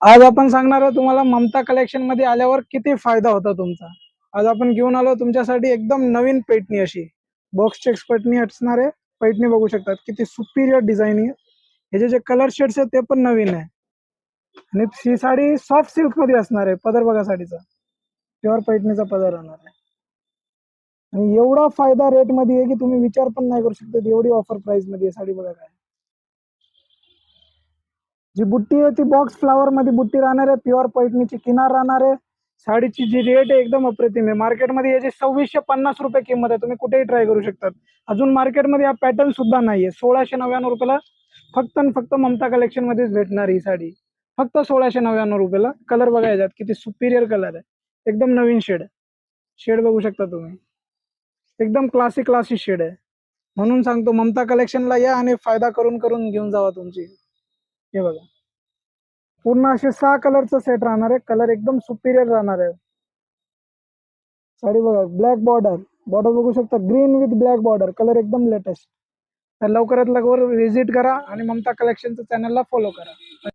आज आपण सांगणार आहे तुम्हाला ममता कलेक्शन मध्ये आल्यावर किती फायदा होता तुमचा। आज आपण घेऊन आलो तुमच्यासाठी एकदम नवीन पैठणी अशी बॉक्स चेक्स पैठणी असणार आहे। पैठणी बघू शकतात किती सुपिरियर डिझाईन आहे। ह्याचे जे कलर शेड्स आहेत ते पण नवीन आहे आणि ही साडी सॉफ्ट सिल्क मध्ये असणार आहे। पदर बघा साडीचा प्युअर पैठणीचा पदर राहणार आहे आणि एवढा फायदा रेट मध्ये आहे की तुम्ही विचार पण नाही करू शकता। एवढी ऑफर प्राइस मध्ये आहे साडी बघा काय। जी बुट्टी आहे ती बॉक्स फ्लावर मध्ये बुट्टी राहणार आहे। प्युअर पैठणीची किनार राहणार आहे। साडीची जी रेट आहे एकदम अप्रतिम आहे। मार्केटमध्ये याची 2650 रुपये किंमत आहे। तुम्ही कुठेही ट्राय करू शकतात। अजून मार्केटमध्ये हा पॅटर्न सुद्धा नाहीये। 1699 रुपयाला फक्त आणि फक्त ममता कलेक्शन मध्येच भेटणार ही साडी। फक्त 1699 रुपयाला। कलर बघा याच्यात किती सुपिरियर कलर आहे। एकदम नवीन शेड शेड बघू शकता तुम्ही। एकदम क्लासी शेड आहे। म्हणून सांगतो ममता कलेक्शनला या आणि फायदा करून करून घेऊन जावा तुमची। हे बघा पूर्ण असे 6 कलरचा सेट राहणार आहे। कलर एकदम सुपिरियर राहणार आहे। साडी बघा ब्लॅक बॉर्डर बॉर्डर बघू शकता green with black border colour एकदम लेटेस्ट। तर लवकरात लवकर व्हिजिट करा आणि ममता कलेक्शनच्या चॅनलला फॉलो करा।